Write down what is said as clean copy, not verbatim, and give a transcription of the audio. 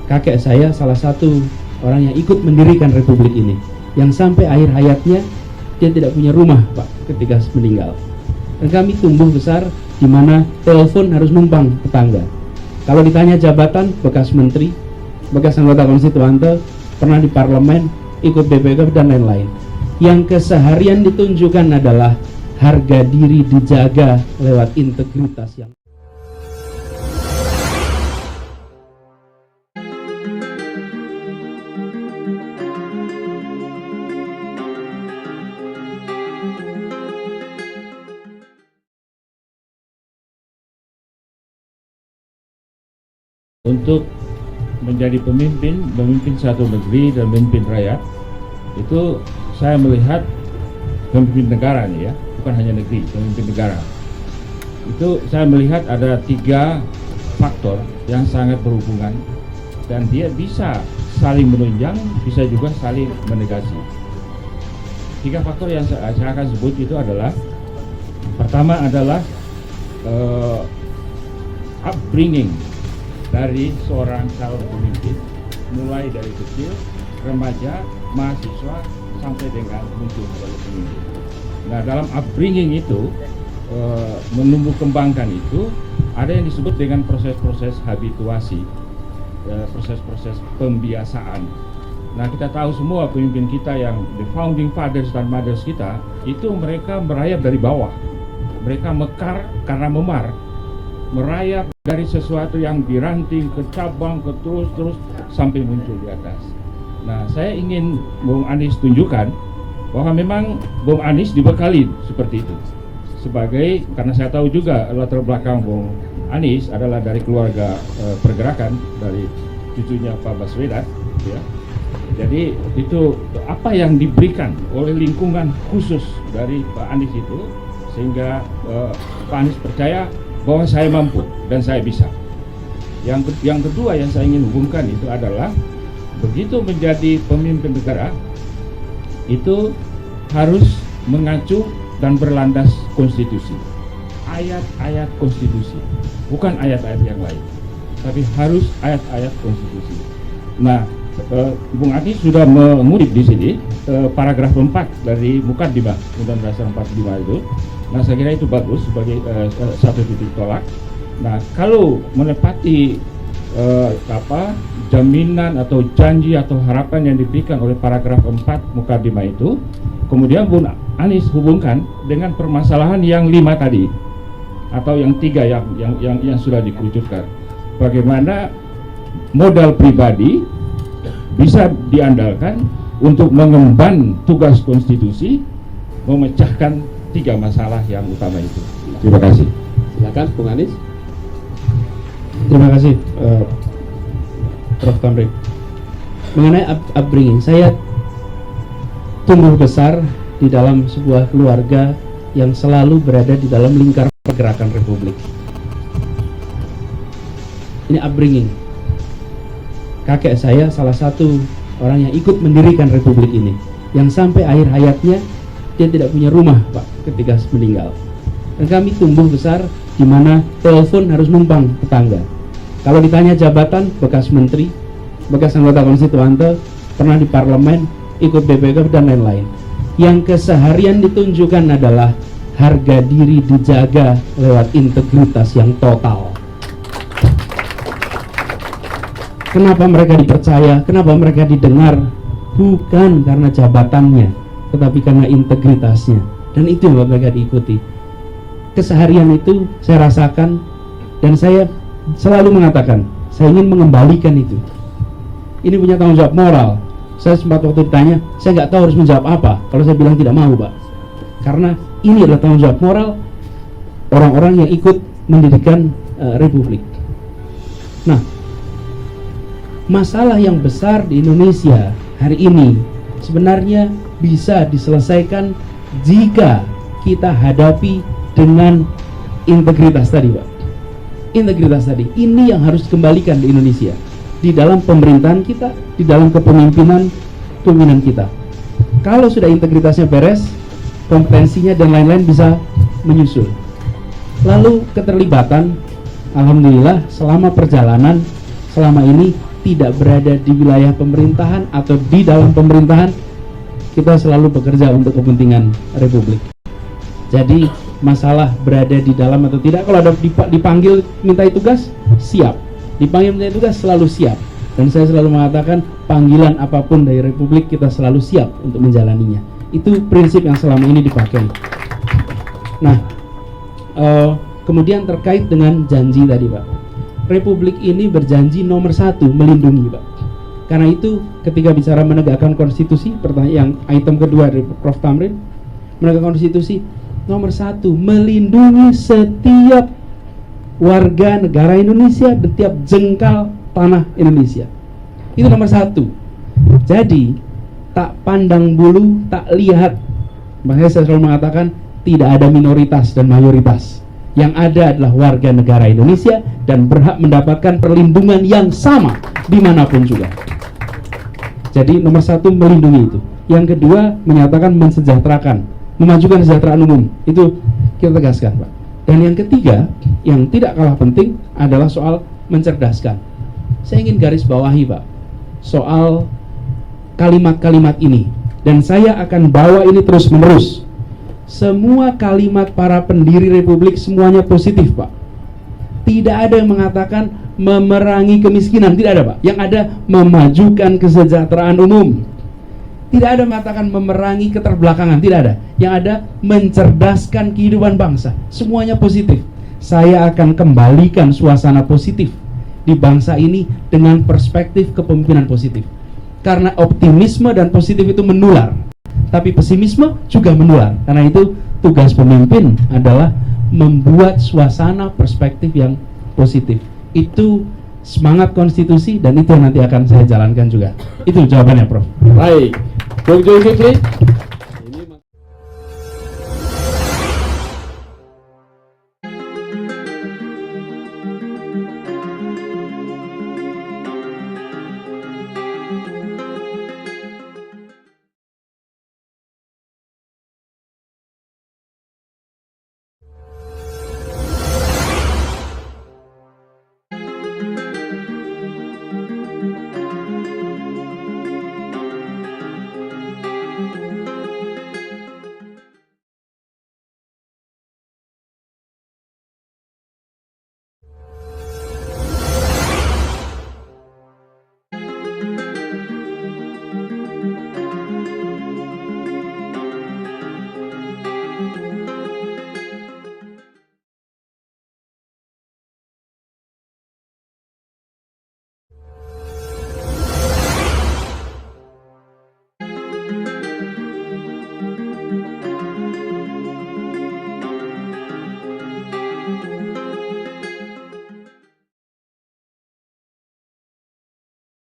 Kakek saya salah satu orang yang ikut mendirikan republik ini, yang sampai akhir hayatnya dia tidak punya rumah, Pak, ketika meninggal. Dan kami tumbuh besar di mana telepon harus numpang tetangga. Kalau ditanya jabatan, bekas menteri, bekas anggota konstituante, pernah di parlemen, ikut BPK dan lain-lain. Yang keseharian ditunjukkan adalah harga diri dijaga lewat integritas yang untuk menjadi pemimpin satu negeri dan memimpin rakyat. Itu saya melihat pemimpin negara nih ya, bukan hanya negeri, pemimpin negara. Itu saya melihat ada 3 faktor yang sangat berhubungan dan dia bisa saling menunjang, bisa juga saling menegasi. 3 faktor yang saya akan sebut itu adalah, pertama adalah upbringing dari seorang calon pemimpin, mulai dari kecil, remaja, mahasiswa, sampai dengan muncul sebagai pemimpin. Nah, dalam upbringing itu, menumbuh kembangkan itu, ada yang disebut dengan proses-proses habituasi, proses-proses pembiasaan. Nah, kita tahu semua pemimpin kita yang the founding fathers dan mothers kita, itu mereka merayap dari bawah. Mereka mekar karena memar, merayap dari sesuatu yang diranting ke cabang, ke terus sampai muncul di atas. Nah, saya ingin Bung Anies tunjukkan bahwa memang Bung Anies dibekali seperti itu. Karena saya tahu juga latar belakang Bung Anies adalah dari keluarga pergerakan, dari cucunya Pak Baswedan, ya. Jadi itu apa yang diberikan oleh lingkungan khusus dari Pak Anies itu, sehingga Pak Anies percaya bahwa saya mampu dan saya bisa. Yang kedua yang saya ingin hubungkan itu adalah, begitu menjadi pemimpin negara itu harus mengacu dan berlandas konstitusi, ayat-ayat konstitusi, bukan ayat-ayat yang lain, tapi harus ayat-ayat konstitusi. Nah, Bung Anies sudah mengutip di sini paragraf 4 dari Mukaddimah Undang-Undang Dasar 45 itu. Nah, saya kira itu bagus sebagai satu titik tolak. Nah, kalau menepati jaminan atau janji atau harapan yang diberikan oleh paragraf 4 Mukaddimah itu, kemudian Bung Anies hubungkan dengan permasalahan yang 5 tadi, atau yang 3 yang sudah dikerucutkan. Bagaimana modal pribadi bisa diandalkan untuk mengemban tugas konstitusi, memecahkan 3 masalah yang utama itu. Terima kasih. Silakan Bung Anies. Terima kasih Prof. Tamrin. Mengenai upbringing, saya tumbuh besar di dalam sebuah keluarga yang selalu berada di dalam lingkar pergerakan republik. Ini upbringing. Kakek saya salah satu orang yang ikut mendirikan republik ini, yang sampai akhir hayatnya dia tidak punya rumah, Pak, ketika meninggal. Dan kami tumbuh besar di mana telepon harus numpang tetangga. Kalau ditanya jabatan, bekas menteri, bekas anggota konstituante, pernah di parlemen, ikut BPK dan lain-lain. Yang keseharian ditunjukkan adalah harga diri dijaga lewat integritas yang total. Kenapa mereka dipercaya? Kenapa mereka didengar? Bukan karena jabatannya, tetapi karena integritasnya. Dan itu yang mereka diikuti. Keseharian itu saya rasakan, dan saya selalu mengatakan saya ingin mengembalikan itu. Ini punya tanggung jawab moral. Saya sempat waktu ditanya, saya nggak tahu harus menjawab apa kalau saya bilang tidak mau, Pak. Karena ini adalah tanggung jawab moral orang-orang yang ikut mendirikan republik. Nah, masalah yang besar di Indonesia hari ini sebenarnya bisa diselesaikan jika kita hadapi dengan integritas tadi, Pak. Integritas tadi, ini yang harus dikembalikan di Indonesia, di dalam pemerintahan kita, di dalam kepemimpinan kita. Kalau sudah integritasnya beres, kompetensinya dan lain-lain bisa menyusul. Lalu keterlibatan, alhamdulillah selama perjalanan selama ini tidak berada di wilayah pemerintahan atau di dalam pemerintahan, kita selalu bekerja untuk kepentingan Republik. Jadi masalah berada di dalam atau tidak, kalau ada dipanggil mintai tugas, siap. Dipanggil mintai tugas, selalu siap. Dan saya selalu mengatakan, panggilan apapun dari Republik, kita selalu siap untuk menjalaninya. Itu prinsip yang selama ini dipakai. Nah, kemudian terkait dengan janji tadi, Pak. Republik ini berjanji nomor 1, melindungi, Pak. Karena itu ketika bicara menegakkan konstitusi, pertanyaan yang item kedua dari Prof. Tamrin, menegakkan konstitusi, nomor 1, melindungi setiap warga negara Indonesia, setiap jengkal tanah Indonesia. Itu nomor 1. Jadi tak pandang bulu, tak lihat. Makanya saya selalu mengatakan tidak ada minoritas dan mayoritas. Yang ada adalah warga negara Indonesia dan berhak mendapatkan perlindungan yang sama dimanapun juga. Jadi nomor 1 melindungi itu. Yang kedua menyatakan mensejahterakan, memajukan kesejahteraan umum. Itu kita tegaskan, Pak. Dan yang ketiga yang tidak kalah penting adalah soal mencerdaskan. Saya ingin garis bawahi, Pak, soal kalimat-kalimat ini. Dan saya akan bawa ini terus-menerus. Semua kalimat para pendiri Republik semuanya positif, Pak. Tidak ada yang mengatakan memerangi kemiskinan, tidak ada, Pak. Yang ada memajukan kesejahteraan umum. Tidak ada mengatakan memerangi keterbelakangan, tidak ada. Yang ada mencerdaskan kehidupan bangsa. Semuanya positif. Saya akan kembalikan suasana positif di bangsa ini dengan perspektif kepemimpinan positif. Karena optimisme dan positif itu menular, tapi pesimisme juga menular. Karena itu tugas pemimpin adalah membuat suasana perspektif yang positif. Itu semangat konstitusi dan itu yang nanti akan saya jalankan juga. Itu jawabannya, Prof. Baik, Bung Zulkifli.